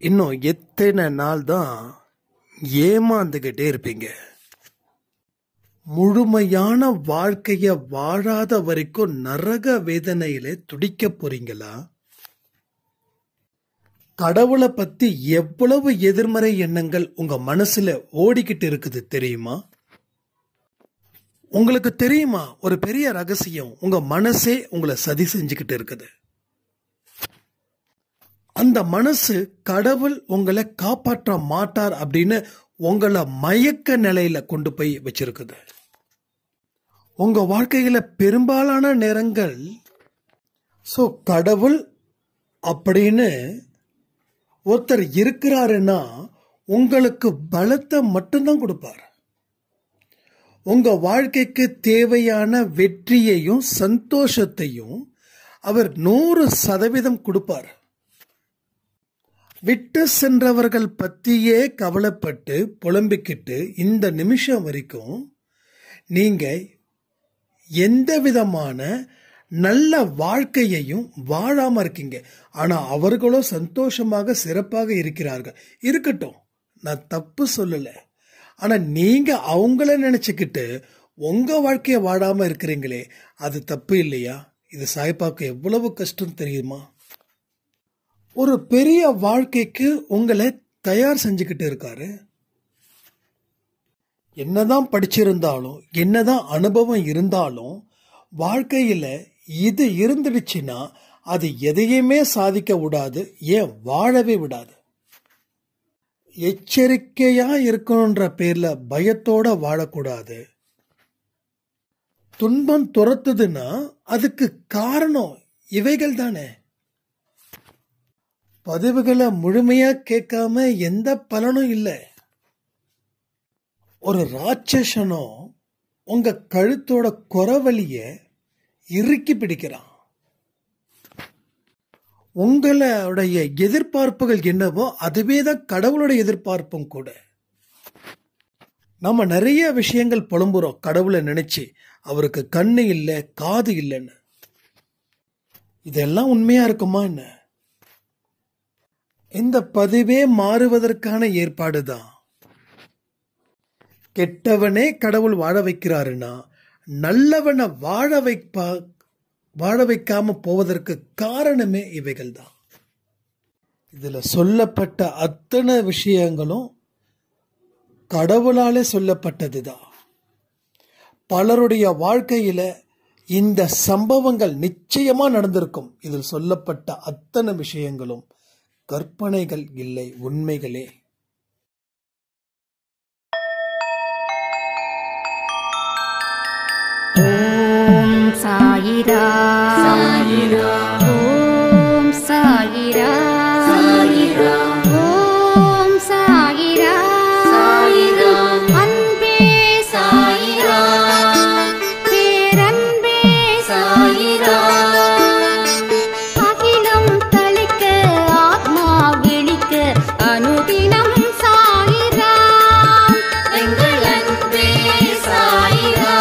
இன்னும் எத்தனை நாள் தான் ஏமாந்துகிட்டே இருப்பீங்க? முழுமையான வாழ்க்கைய வாழாத வரைக்கும் நரக வேதனையில துடிக்க போறீங்களா? கடவுளை பத்தி எவ்வளவு எதிர்மறை எண்ணங்கள் உங்க மனசுல ஓடிக்கிட்டு இருக்குது தெரியுமா? உங்களுக்கு தெரியுமா ஒரு பெரிய ரகசியம்? உங்க மனசே உங்களை சதி செஞ்சுக்கிட்டு இருக்குது. அந்த மனசு கடவுள் உங்களை காப்பாற்ற மாட்டார் அப்படின்னு உங்களை மயக்க நிலையில கொண்டு போய் வச்சிருக்குது. உங்க வாழ்க்கையில பெரும்பாலான நேரங்கள் கடவுள் அப்படின்னு ஒருத்தர் இருக்கிறாருன்னா உங்களுக்கு பலத்தை மட்டும்தான் கொடுப்பார். உங்க வாழ்க்கைக்கு தேவையான வெற்றியையும் சந்தோஷத்தையும் அவர் 100% கொடுப்பார். விட்டு சென்றவர்கள் பத்தியே கவலைப்பட்டு புலம்பிக்கிட்டு இந்த நிமிஷம் வரைக்கும் நீங்க எந்த விதமான நல்ல வாழ்க்கையையும் வாழாம இருக்கீங்க. ஆனா அவர்களோ சந்தோஷமாக சிறப்பாக இருக்கிறார்கள். இருக்கட்டும், நான் தப்பு சொல்லல. ஆனா நீங்க அவங்கள நினைச்சுக்கிட்டு உங்க வாழ்க்கைய வாழாம இருக்கிறீங்களே, அது தப்பு இல்லையா? இது சாய்பாக்கு எவ்வளவு கஷ்டம் தெரியுமா? ஒரு பெரிய வாழ்க்கைக்கு உங்களை தயார் செஞ்சுக்கிட்டு இருக்காரு. என்னதான் படிச்சிருந்தாலும் என்னதான் அனுபவம் இருந்தாலும் வாழ்க்கையில இது இருந்துடுச்சுன்னா அது எதையுமே சாதிக்க விடாது, ஏன் வாழவே விடாது. எச்சரிக்கையா இருக்கணும்ன்ற பேர்ல பயத்தோட வாழக்கூடாது. துன்பம் துரத்துதுன்னா அதுக்கு காரணம் இவைகள் தானே. பதிவுகளை முழுமையா கேட்காம எந்த பலனும் இல்லை. ஒரு ராட்சசனோ உங்க கழுத்தோட குறவலிய இறுக்கி பிடிக்கிறான். உங்களுடைய எதிர்பார்ப்புகள் என்னவோ அதுவே தான் கடவுளுடைய எதிர்பார்ப்பும் கூட. நம்ம நிறைய விஷயங்கள் புலம்புறோம் கடவுளை நினைச்சு, அவருக்கு கண்ணு இல்லை காது இல்லைன்னு. இதெல்லாம் உண்மையா இருக்குமா என்ன? இந்த பதிவே மாறுவதற்கான ஏற்பாடுதான். கெட்டவனே கடவுள் வாழ வைக்கிறாருன்னா நல்லவனை வாழ வைக்காம போவதற்கு காரணமே இவைகள் தான். இதுல சொல்லப்பட்ட அத்தனை விஷயங்களும் கடவுளாலே சொல்லப்பட்டதுதான். பலருடைய வாழ்க்கையில இந்த சம்பவங்கள் நிச்சயமா நடந்திருக்கும். இதில் சொல்லப்பட்ட அத்தனை விஷயங்களும் கற்பனைகள் இல்லை, உண்மைகளே. ஓம் சாயிரா சாயிரா, ஓம் சாயிரா சாயிரா, ஓம் சாயிரா சாயிரா, அன்பே சாயிரா, பேரன்பே சாயிரா, அகிலம் தளிக்க ஆத்மா விழிக்க அனுதினம் சாயிரா, எங்கள் அன்பே சாயிரா.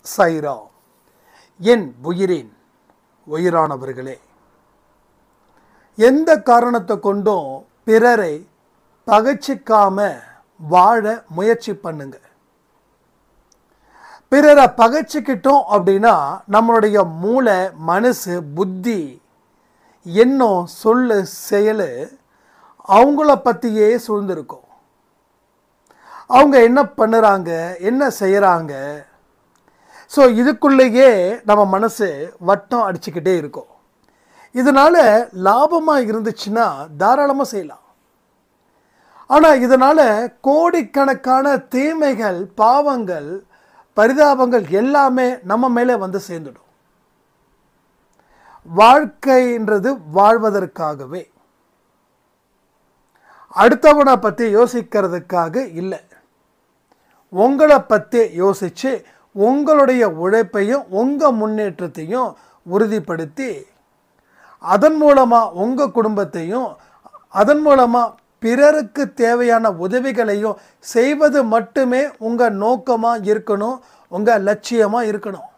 சாயிரா. என் உயிரின் உயிரானவர்களே, எந்த காரணத்தை கொண்டும் பிறரை பகைச்சிக்காம வாழ முயற்சி பண்ணுங்க. பிறரை பகைச்சிக்கிட்டோம் அப்படின்னா நம்மளுடைய மூளை, மனசு, புத்தி, எண்ணம், சொல்லு, செயல் அவங்கள பற்றியே சூழ்ந்திருக்கும். அவங்க என்ன பண்ணுறாங்க, என்ன செய்கிறாங்க, இதுக்குள்ளேயே நம்ம மனசு வட்டம் அடிச்சுக்கிட்டே இருக்கும். இதனால லாபமாக இருந்துச்சுன்னா தாராளமாக செய்யலாம். ஆனால் இதனால கோடிக்கணக்கான தீமைகள், பாவங்கள், பரிதாபங்கள் எல்லாமே நம்ம மேலே வந்து சேர்ந்துடும். வாழ்க்கைன்றது வாழ்வதற்காகவே, அடுத்தவனை பற்றி யோசிக்கிறதுக்காக இல்லை. உங்களை பற்றி யோசித்து உங்களுடைய உழைப்பையும் உங்கள் முன்னேற்றத்தையும் உறுதிப்படுத்தி அதன் மூலமாக உங்கள் குடும்பத்தையும் அதன் மூலமாக பிறருக்கு தேவையான உதவிகளையும் செய்வது மட்டுமே உங்கள் நோக்கமாக இருக்கணும், உங்கள் லட்சியமாக இருக்கணும்.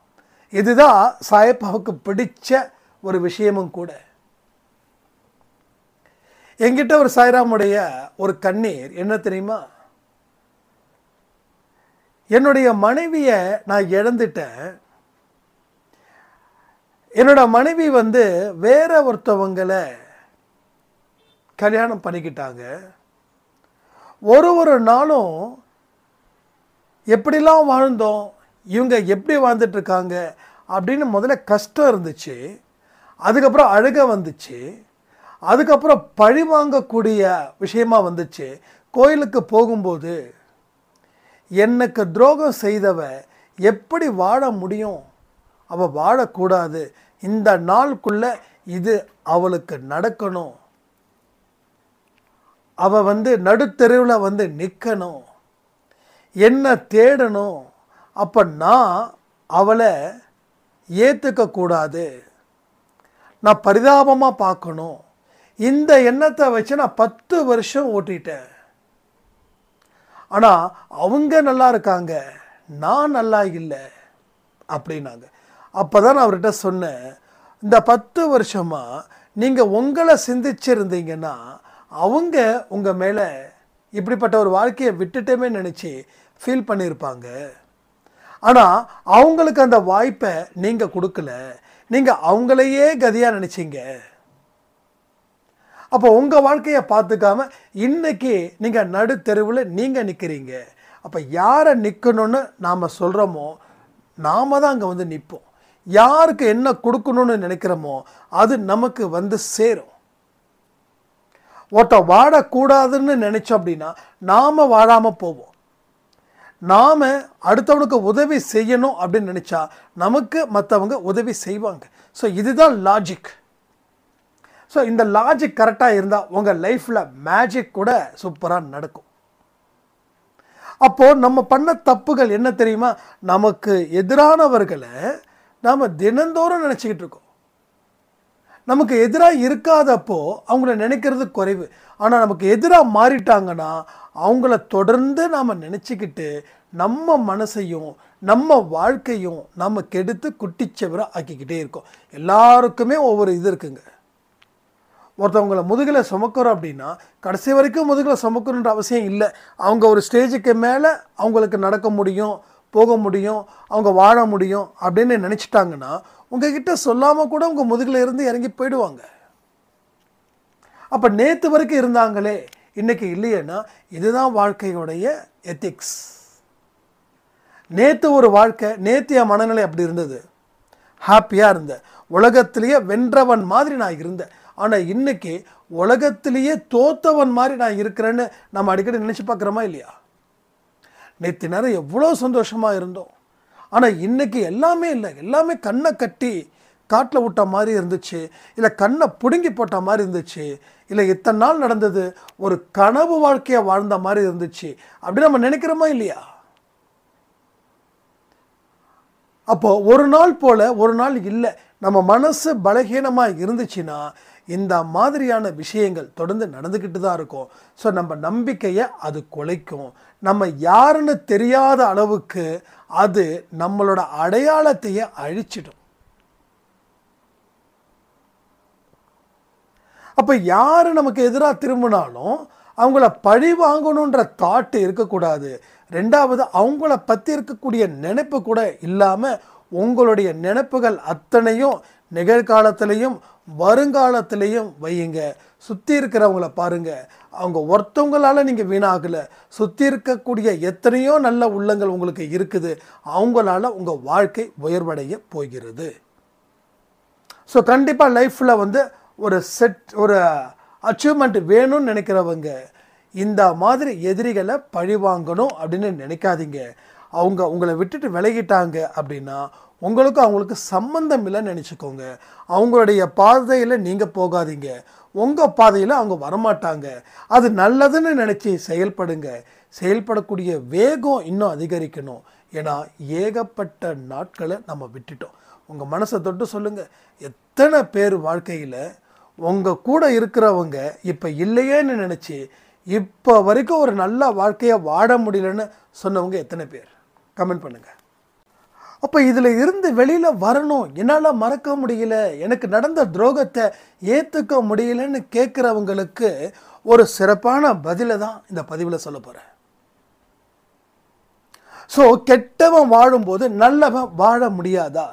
இதுதான் சாயப்பாவுக்கு பிடிச்ச ஒரு விஷயமும் கூட. என்கிட்ட ஒரு சாய்ராமுடைய ஒரு கண்ணீர் என்ன தெரியுமா? என்னுடைய மனைவியை நான் இழந்துட்டேன். என்னோட மனைவி வேற ஒருத்தவங்களை கல்யாணம் பண்ணிக்கிட்டாங்க. ஒரு நாளும் எப்படிலாம் வாழ்ந்தோம், இவங்க எப்படி வாழ்ந்துட்டுருக்காங்க அப்படின்னு முதல்ல கஷ்டம் இருந்துச்சு. அதுக்கப்புறம் அழுக வந்துச்சு. அதுக்கப்புறம் பழி வாங்கக்கூடிய விஷயமா வந்துச்சு. கோயிலுக்கு போகும்போது எனக்கு துரோகம் செய்தவ எப்படி வாழ முடியும், அவள் வாழக்கூடாது, இந்த நாளுக்குள்ள இது அவளுக்கு நடக்கணும், அவள் நடுத்தெருவில் நிற்கணும், என்ன தேடணும், அப்போ நான் அவளை ஏற்றுக்கக்கூடாது, நான் பரிதாபமாக பார்க்கணும். இந்த எண்ணத்தை வச்சு நான் 10 வருஷம் ஓட்டிட்டேன். ஆனால் அவங்க நல்லா இருக்காங்க, நான் நல்லா இல்லை அப்படின்னாங்க. அப்போ தான் நான் அவர்கிட்ட சொன்னேன், இந்த 10 வருஷமாக நீங்கள் உங்களை சிந்திச்சிருந்தீங்கன்னா அவங்க உங்கள் மேலே இப்படிப்பட்ட ஒரு வாழ்க்கையை விட்டுட்டேமே நினச்சி ஃபீல் பண்ணியிருப்பாங்க. ஆனால் அவங்களுக்கு அந்த வாய்ப்பை நீங்கள் கொடுக்கல, நீங்கள் அவங்களையே கதியாக நினச்சிங்க. அப்போ உங்கள் வாழ்க்கையை பார்த்துக்காம இன்றைக்கி நீங்கள் நடுத்தெருவில் நீங்கள் நிற்கிறீங்க. அப்போ யாரை நிற்கணும்னு நாம் சொல்கிறோமோ நாம் தான் அங்கே நிற்போம். யாருக்கு என்ன கொடுக்கணும்னு நினைக்கிறோமோ அது நமக்கு சேரும். ஒருத்த வாழக்கூடாதுன்னு நினச்சோம் அப்படின்னா நாம் வாழாமல் போவோம். நாம் அடுத்தவனுக்கு உதவி செய்யணும் அப்படின்னு நினச்சா நமக்கு மற்றவங்க உதவி செய்வாங்க. ஸோ இதுதான் லாஜிக். ஸோ இந்த லாஜிக் கரெக்டாக இருந்தால் உங்கள் லைஃப்பில் மேஜிக் கூட சூப்பராக நடக்கும். அப்போது நம்ம பண்ண தப்புகள் என்ன தெரியுமா? நமக்கு எதிரானவர்களை நாம் தினந்தோறும் நினச்சிக்கிட்டு இருக்கோம். நமக்கு எதிராக இருக்காதப்போ அவங்கள நினைக்கிறது குறைவு. ஆனால் நமக்கு எதிராக மாறிட்டாங்கன்னா அவங்கள தொடர்ந்து நாம் நினச்சிக்கிட்டு நம்ம மனசையும் நம்ம வாழ்க்கையும் நம்ம கெடுத்து குட்டிச்சவராக ஆக்கிக்கிட்டே இருக்கோம். எல்லாருக்குமே ஒவ்வொரு இது இருக்குங்க. ஒருத்தவங்களை முதுகில் சுமக்கிறோம் அப்படின்னா கடைசி வரைக்கும் முதுகில் சுமக்கணுன்ற அவசியம் இல்லை. அவங்க ஒரு ஸ்டேஜுக்கு மேலே அவங்களுக்கு நடக்க முடியும், போக முடியும், அவங்க வாழ முடியும் அப்படின்னு நினச்சிட்டாங்கன்னா உங்ககிட்ட சொல்லாமல் கூட உங்கள் முதுகில் இருந்து இறங்கி போயிடுவாங்க. அப்போ நேற்று வரைக்கும் இருந்தாங்களே இன்றைக்கி இல்லையேன்னா இதுதான் வாழ்க்கையோடைய எத்திக்ஸ். நேற்று ஒரு வாழ்க்கை, நேற்று என் மனநிலை அப்படி இருந்தது, ஹாப்பியாக இருந்தேன், உலகத்திலேயே வென்றவன் மாதிரி நான் இருந்தேன். ஆனால் இன்றைக்கி உலகத்திலேயே தோத்தவன் மாதிரி நான் இருக்கிறேன்னு நம்ம அடிக்கடி நினச்சி பார்க்குறோமா இல்லையா? நேற்று நேரம் எவ்வளோ சந்தோஷமாக இருந்தோம். ஆனால் இன்றைக்கி எல்லாமே இல்லை, எல்லாமே கண்ணை கட்டி காட்டில் விட்ட மாதிரி இருந்துச்சு, இல்லை கண்ணை பிடுங்கி போட்ட மாதிரி இருந்துச்சு, இல்லை இத்தனை நாள் நடந்தது ஒரு கனவு வாழ்க்கையை வாழ்ந்த மாதிரி இருந்துச்சு அப்படி நம்ம நினைக்கிறோமா இல்லையா? அப்போது ஒரு நாள் போல் ஒரு நாள் இல்லை. நம்ம மனசு பலகீனமாக இருந்துச்சுன்னா இந்த மாதிரியான விஷயங்கள் தொடர்ந்து நடந்துக்கிட்டு தான் இருக்கும். ஸோ நம்ம நம்பிக்கையை அது குலைக்கும். நம்ம யாருன்னு தெரியாத அளவுக்கு அது நம்மளோட அடையாளத்தையே அழிச்சிடும். அப்போ யார் நமக்கு எதிராக திரும்பினாலும் அவங்கள பழி வாங்கணுன்ற தாட்டு இருக்கக்கூடாது. ரெண்டாவது அவங்கள பற்றி இருக்கக்கூடிய நினைப்பு கூட இல்லாமல் உங்களுடைய நினைப்புகள் அத்தனையும் நிகழ்காலத்திலையும் வருங்காலத்திலையும் வையுங்க. சுற்றி இருக்கிறவங்கள பாருங்கள், அவங்க ஒருத்தவங்களால் நீங்கள் வீணாகலை, சுற்றி இருக்கக்கூடிய எத்தனையோ நல்ல உள்ளங்கள் உங்களுக்கு இருக்குது, அவங்களால உங்கள் வாழ்க்கை உயர்வடைய போகிறது. ஸோ கண்டிப்பாக லைஃப்பில் ஒரு அச்சீவ்மெண்ட் வேணும்னு நினைக்கிறவங்க இந்த மாதிரி எதிரிகளை பழி வாங்கணும் அப்படின்னு நினைக்காதீங்க. அவங்க உங்களை விட்டுட்டு விலகிட்டாங்க அப்படின்னா உங்களுக்கும் அவங்களுக்கு சம்பந்தம் இல்லைன்னு நினச்சிக்கோங்க. அவங்களுடைய பாதையில் நீங்கள் போகாதீங்க, உங்கள் பாதையில் அவங்க வரமாட்டாங்க. அது நல்லதுன்னு நினச்சி செயல்படுங்க. செயல்படக்கூடிய வேகம் இன்னும் அதிகரிக்கணும். ஏன்னா ஏகப்பட்ட நாட்களை நம்ம விட்டுட்டோம். உங்கள் மனசை தொட்டு சொல்லுங்கள், எத்தனை பேர் வாழ்க்கையில் உங்கள் கூட இருக்கிறவங்க இப்போ இல்லையேன்னு நினச்சி இப்போ வரைக்கும் ஒரு நல்ல வாழ்க்கையை வாழ முடியலன்னு சொன்னவங்க எத்தனை பேர்? கமெண்ட் பண்ணுங்கள். அப்போ இதில் இருந்து வெளியில் வரணும், என்னால் மறக்க முடியல, எனக்கு நடந்த துரோகத்தை ஏற்றுக்க முடியலன்னு கேட்குறவங்களுக்கு ஒரு சிறப்பான பதிலை தான் இந்த பதிவில் சொல்ல போகிறேன். ஸோ கெட்டவன் வாழும்போது நல்லவன் வாழ முடியாதா?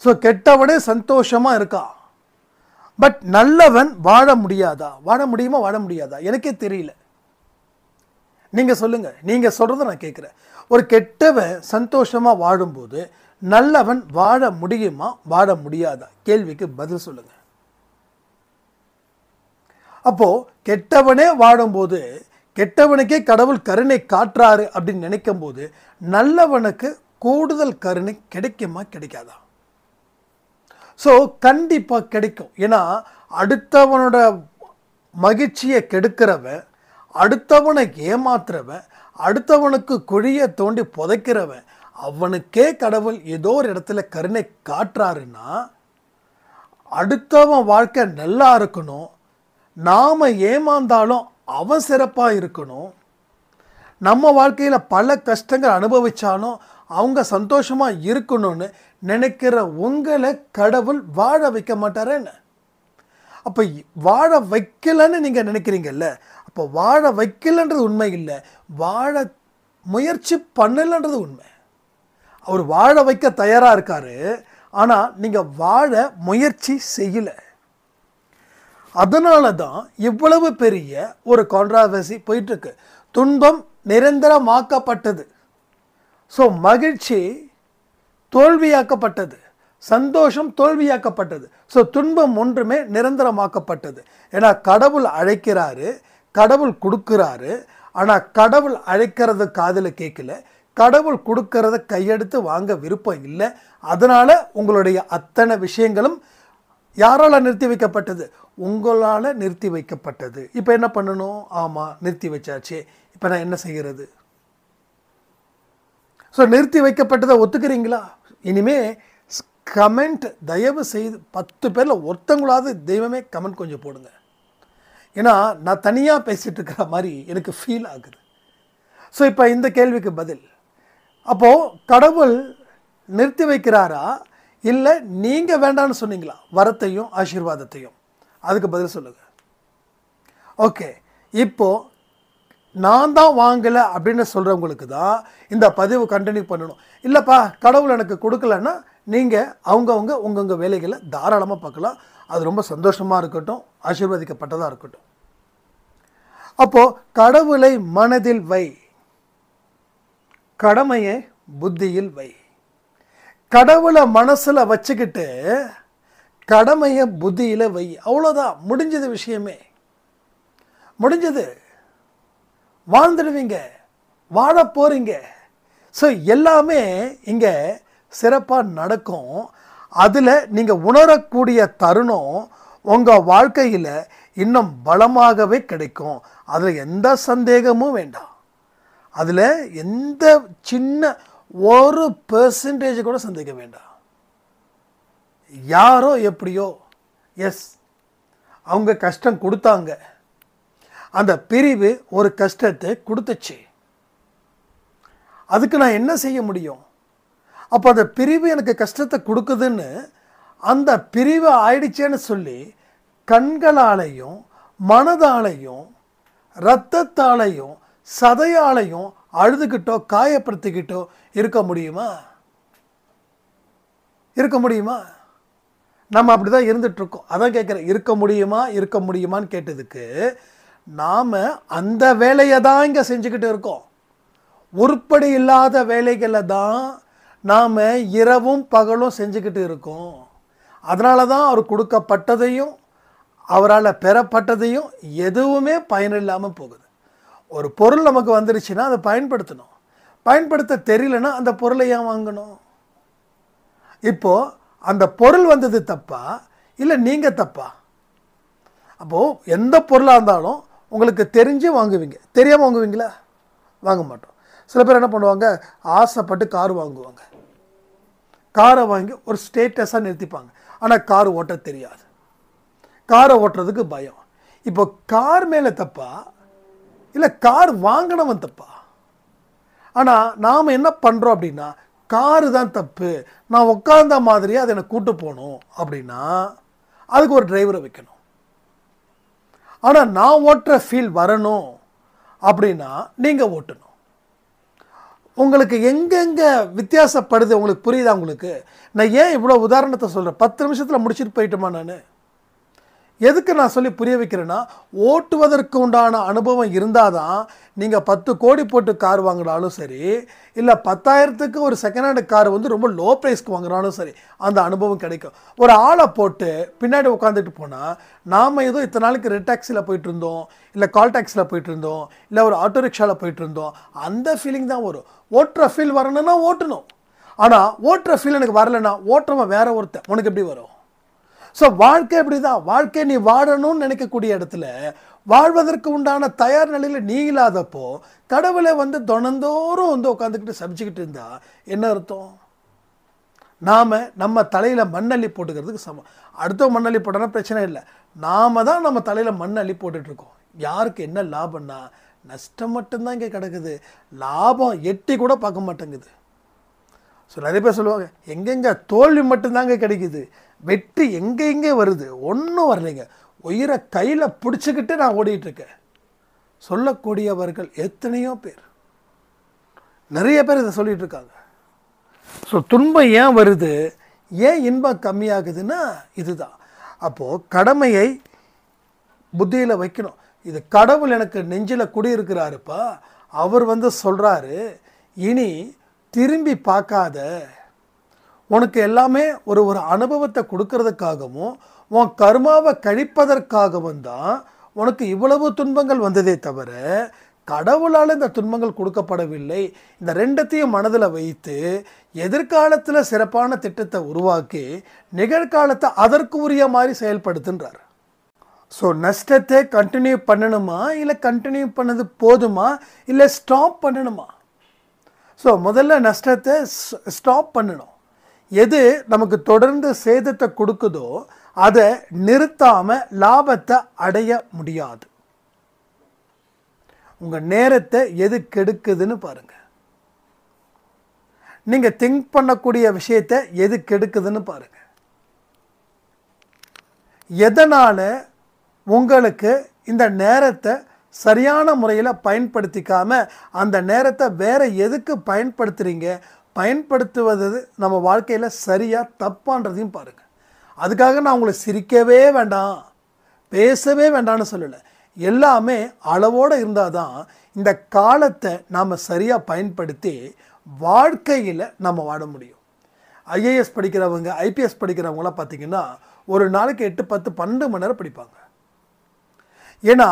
ஸோ கெட்டவனே சந்தோஷமாக இருக்கான், பட் நல்லவன் வாழ முடியாதா? வாழ முடியுமா, வாழ முடியாதா? எனக்கே தெரியல. நீங்கள் சொல்லுங்கள், நீங்கள் சொல்கிறத நான் கேட்குறேன். ஒரு கெட்டவன் சந்தோஷமாக வாழும்போது நல்லவன் வாழ முடியுமா, வாழ முடியாதா? கேள்விக்கு பதில் சொல்லுங்கள். அப்போது கெட்டவனே வாழும்போது கெட்டவனுக்கே கடவுள் கருணை காட்டுறாரு அப்படின்னு நினைக்கும் போது நல்லவனுக்கு கூடுதல் கருணை கிடைக்குமா, கிடைக்காதா? ஸோ கண்டிப்பாக கிடைக்கும். ஏன்னா அடுத்தவனோட மகிழ்ச்சியை கெடுக்கிறவன், அடுத்தவனை ஏமாத்துறவன், அடுத்தவனுக்கு குழியை தோண்டி புதைக்கிறவன், அவனுக்கே கடவுள் ஏதோ ஒரு இடத்துல கருணை காட்டுறாருன்னா அடுத்தவன் வாழ்க்கை நல்லா இருக்கணும், நாம் ஏமாந்தாலும் அவன் சிறப்பாக இருக்கணும், நம்ம வாழ்க்கையில் பல கஷ்டங்கள் அனுபவித்தாலும் அவங்க சந்தோஷமாக இருக்கணும்னு நினைக்கிற உங்களை கடவுள் வாழ வைக்க மாட்டாரா என்ன? அப்போ வாழ வைக்கலன்னு நீங்கள் நினைக்கிறீங்கல்ல, அப்போ வாழ வைக்கலன்றது உண்மை இல்லை, வாழ முயற்சி பண்ணலன்றது உண்மை. அவர் வாழ வைக்க தயாராக இருக்காரு, ஆனால் நீங்கள் வாழ முயற்சி செய்யலை. அதனால தான் இவ்வளவு பெரிய ஒரு கான்ட்ராவர்சி போயிட்டுருக்கு. துன்பம் நிரந்தரமாக்கப்பட்டது, ஸோ மகிழ்ச்சி தோல்வியாக்கப்பட்டது, சந்தோஷம் தோல்வியாக்கப்பட்டது, ஸோ துன்பம் ஒன்றுமே நிரந்தரமாக்கப்பட்டது. ஏன்னா கடவுள் அழைக்கிறாரு, கடவுள் கொடுக்குறாரு, ஆனால் கடவுள் அழைக்கிறது காதில் கேட்கல, கடவுள் கொடுக்கறத கையெடுத்து வாங்க விருப்பம் இல்லை. அதனால் உங்களுடைய அத்தனை விஷயங்களும் யாரால் நிறுத்தி வைக்கப்பட்டது? உங்களால் நிறுத்தி வைக்கப்பட்டது. இப்போ என்ன பண்ணணும்? ஆமாம், நிறுத்தி வச்சாச்சு, இப்போ நான் என்ன செய்கிறது? ஸோ நிறுத்தி வைக்கப்பட்டதை ஒத்துக்கிறீங்களா? இனிமே கமெண்ட் தயவு செய்து 10 பேரில் ஒருத்தங்களாவது தெய்வமே கமெண்ட் கொஞ்சம் போடுங்க. ஏன்னா நான் தனியாக பேசிகிட்டு இருக்கிற மாதிரி எனக்கு ஃபீல் ஆகுது. ஸோ இப்போ இந்த கேள்விக்கு பதில், அப்போது கடவுள் நிறுத்தி வைக்கிறாரா, இல்லை நீங்கள் வேண்டான்னு சொன்னீங்களா வரத்தையும் ஆசீர்வாதத்தையும்? அதுக்கு பதில் சொல்லுங்கள். ஓகே, இப்போது நான் தான் வாங்கலை அப்படின்னு சொல்கிறவங்களுக்கு தான் இந்த பதிவு கண்டினியூ பண்ணணும். இல்லைப்பா கடவுள் எனக்கு கொடுக்கலன்னா நீங்கள் அவங்கவுங்க உங்கவுங்க வேலைகளை தாராளமாக பார்க்கலாம், அது ரொம்ப சந்தோஷமாக இருக்கட்டும், ஆசீர்வதிக்கப்பட்டதாக இருக்கட்டும். அப்போது கடவுளை மனதில் வை, கடமையை புத்தியில் வை. கடவுளை மனசில் வச்சுக்கிட்டு கடமையை புத்தியில் வை, அவ்வளோதான், முடிஞ்சது விஷயமே, முடிஞ்சது. வாழ்ந்துடுவீங்க, வாழ போகிறீங்க. ஸோ எல்லாமே இங்கே சிறப்பாக நடக்கும். அதில் நீங்கள் உணரக்கூடிய தருணம் உங்கள் வாழ்க்கையில் இன்னும் பலமாகவே கிடைக்கும். அதில் எந்த சந்தேகமும் வேண்டாம். அதில் எந்த சின்ன 1% கூட சந்தேகம் வேண்டாம். யாரோ எப்படியோ, எஸ் அவங்க கஷ்டம் கொடுத்தாங்க, அந்த பிரிவு ஒரு கஷ்டத்தை கொடுத்துச்சு, அதுக்கு நான் என்ன செய்ய முடியும்? அப்போ அந்த பிரிவு எனக்கு கஷ்டத்தை கொடுக்குதுன்னு அந்த பிரிவு ஆயிடுச்சேன்னு சொல்லி கண்களாலையும் மனதாலையும் இரத்தத்தாலையும் சதையாலையும் அழுதுகிட்டோ காயப்படுத்திக்கிட்டோ இருக்க முடியுமா? இருக்க முடியுமா? நம்ம அப்படி தான் இருந்துகிட்ருக்கோம். அதான் கேட்குறேன், இருக்க முடியுமா இருக்க முடியுமான்னு கேட்டதுக்கு நாம் அந்த வேலையை தான் இங்கே செஞ்சுக்கிட்டு இருக்கோம். உருப்படி இல்லாத வேலைகளை தான் நாம் இரவும் பகலும் செஞ்சுக்கிட்டு இருக்கோம். அதனால தான் அவர் கொடுக்கப்பட்டதையும் அவரால் பெறப்பட்டதையும் எதுவுமே பயனில்லாமல் போகுது. ஒரு பொருள் நமக்கு வந்துருச்சுன்னா அதை பயன்படுத்தணும். பயன்படுத்த தெரியலன்னா அந்த பொருளை ஏன் வாங்கணும்? இப்போது அந்த பொருள் வந்தது தப்பா இல்லை நீங்கள் தப்பா? அப்போது எந்த பொருளாக இருந்தாலும் உங்களுக்கு தெரிஞ்சு வாங்குவீங்க, தெரியாமல் வாங்குவீங்களா? வாங்க மாட்டோம். சில பேர் என்ன பண்ணுவாங்க, ஆசைப்பட்டு கார் வாங்குவாங்க. காரை வாங்கி ஒரு ஸ்டேட்டஸாக நிறுத்திப்பாங்க. ஆனால் கார் ஓட்ட தெரியாது, காரை ஓட்டுறதுக்கு பயம். இப்போ கார் மேலே தப்பா இல்லை கார் வாங்கினவன் தப்பா? ஆனால் நாம் என்ன பண்ணுறோம் அப்படின்னா, காரு தான் தப்பு, நான் உட்கார்ந்த மாதிரியே அதை எனக்கு கூட்டு போகணும் அப்படின்னா அதுக்கு ஒரு டிரைவரை வைக்கணும். ஆனால் நான் ஓட்டுற ஃபீல் வரணும் அப்படின்னா நீங்கள் ஓட்டணும். உங்களுக்கு எங்கெங்கே வித்தியாசப்படுது உங்களுக்கு புரியுதா? உங்களுக்கு நான் ஏன் இவ்வளோ உதாரணத்தை சொல்கிறேன்? 10 நிமிஷத்தில் முடிச்சுட்டு போயிட்டோமா? நான் எதுக்கு நான் சொல்லி புரிய வைக்கிறேன்னா, ஓட்டுவதற்கு உண்டான அனுபவம் இருந்தால் தான் நீங்கள் 10 கோடி போட்டு கார் வாங்கினாலும் சரி, இல்லை 10,000க்கு ஒரு செகண்ட் ஹேண்டு கார் வந்து ரொம்ப லோ ப்ரைஸ்க்கு வாங்குறாலும் சரி, அந்த அனுபவம் கிடைக்கும். ஒரு ஆளை போட்டு பின்னாடி உட்காந்துட்டு போனால், நாம் ஏதோ இத்தனை நாளைக்கு ரெட் டாக்ஸியில் போயிட்டு இருந்தோம், இல்லை கால் டாக்ஸியில் போயிட்டு இருந்தோம், இல்லை ஒரு ஆட்டோ ரிக்ஷாவில் போயிட்டு இருந்தோம், அந்த ஃபீலிங் தான் வரும். ஓட்டுற ஃபீல் வரணும்னா ஓட்டணும். ஆனால் ஓட்டுற ஃபீல் எனக்கு வரலைன்னா ஓட்டுறவன் வேற ஒருத்தன், உனக்கு எப்படி வரும்? ஸோ வாழ்க்கை எப்படி தான், வாழ்க்கை நீ வாழணும்னு நினைக்கக்கூடிய இடத்துல வாழ்வதற்கு உண்டான தயார் நிலையில் நீ இல்லாதப்போ கடவுளை வந்து தினந்தோறும் வந்து உட்காந்துக்கிட்டு சமைச்சிக்கிட்டு இருந்தா என்ன அர்த்தம்? நாம் நம்ம தலையில் மண்ணள்ளி போட்டுக்கிறதுக்கு சமம். அடுத்த மண்ணள்ளி போட்டோன்னா பிரச்சனை இல்லை, நாம் தான் நம்ம தலையில் மண்ணள்ளி போட்டுட்ருக்கோம். யாருக்கு என்ன லாபம்னா நஷ்டம் மட்டும்தான் இங்கே கிடக்குது, லாபம் எட்டி கூட பார்க்க மாட்டேங்குது. ஸோ நிறைய பேர் சொல்லுவாங்க, எங்கெங்கே தோல்வி மட்டும்தாங்க கிடைக்குது, வெற்றி எங்கே வருது, ஒன்றும் வரலைங்க, உயிரை கையில் பிடிச்சிக்கிட்டு நான் ஓடிட்டுருக்கேன் சொல்லக்கூடியவர்கள் எத்தனையோ பேர், நிறைய பேர் இதை சொல்லிகிட்டு இருக்காங்க. ஸோ துன்பம் ஏன் வருது, ஏன் இன்பம் கம்மியாகுதுன்னா இதுதான். அப்போது கடமையை புத்தியில் வைக்கணும். இது கடவுள் எனக்கு நெஞ்சில் குடியிருக்கிறாருப்பா, அவர் வந்து சொல்கிறாரு, இனி திரும்பி பார்க்காத, உனக்கு எல்லாமே ஒரு அனுபவத்தை கொடுக்கறதுக்காகவும் உன் கர்மாவை கழிப்பதற்காகவும் தான் உனக்கு இவ்வளவு துன்பங்கள் வந்ததே தவிர கடவுளால் இந்த துன்பங்கள் கொடுக்கப்படவில்லை. இந்த ரெண்டத்தையும் மனதில் வைத்து எதிர்காலத்தில் சிறப்பான திட்டத்தை உருவாக்கி நிகழ்காலத்தை அதற்கு உரிய மாதிரி செயல்படுத்துன்றார். ஸோ நஷ்டத்தை கண்டினியூ பண்ணணுமா, இல்லை கண்டினியூ பண்ணது போதுமா, இல்லை ஸ்டாப் பண்ணணுமா? ஸோ முதல்ல நஷ்டத்தை ஸ்டாப் பண்ணணும். எது நமக்கு தொடர்ந்து சேதத்தை கொடுக்குதோ அதை நிறுத்தாமல் லாபத்தை அடைய முடியாது. உங்கள் நேரத்தை எது கெடுக்குதுன்னு பாருங்கள். நீங்கள் திங்க் பண்ணக்கூடிய விஷயத்தை எது கெடுக்குதுன்னு பாருங்கள். எதனால் உங்களுக்கு இந்த நேரத்தை சரியான முறையில் பயன்படுத்திக்காமல் அந்த நேரத்தை வேறு எதுக்கு பயன்படுத்துகிறீங்க, பயன்படுத்துவது நம்ம வாழ்க்கையில் சரியாக தப்பான்றதையும் பாருங்கள். அதுக்காக நான் உங்களை சிரிக்கவே வேண்டாம், பேசவே வேண்டாம்னு சொல்லலை. எல்லாமே அளவோடு இருந்தால் தான் இந்த காலத்தை நாம் சரியாக பயன்படுத்தி வாழ்க்கையில் நம்ம வாழ முடியும். ஐஏஎஸ் படிக்கிறவங்க, ஐபிஎஸ் படிக்கிறவங்களாம் பார்த்திங்கன்னா ஒரு நாளைக்கு 8, 10, 12 மணி நேரம் படிப்பாங்க. ஏன்னா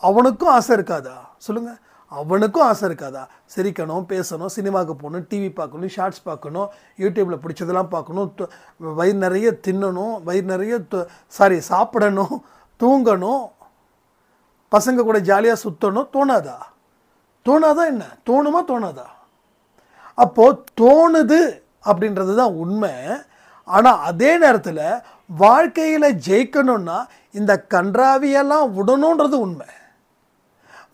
அவனுக்கும் ஆசை இருக்காதா சொல்லுங்கள்? அவனுக்கும் ஆசை இருக்காதா? சிரிக்கணும், பேசணும், சினிமாவுக்கு போகணும், டிவி பார்க்கணும், ஷார்ட்ஸ் பார்க்கணும், யூடியூப்பில் பிடிச்சதெல்லாம் பார்க்கணும், வயிறு நிறைய தின்னணும், வயிறு நிறைய சாப்பிடணும், தூங்கணும், பசங்க கூட ஜாலியாக சுற்றணும். தோணாதா? தோணாதா? என்ன தோணுமா? தோணாதா? அப்போது தோணுது அப்படின்றது தான் உண்மை. ஆனால் அதே நேரத்தில் வாழ்க்கையில் ஜெயிக்கணும்னா இந்த கன்றாவியெல்லாம் விடணுன்றது உண்மை.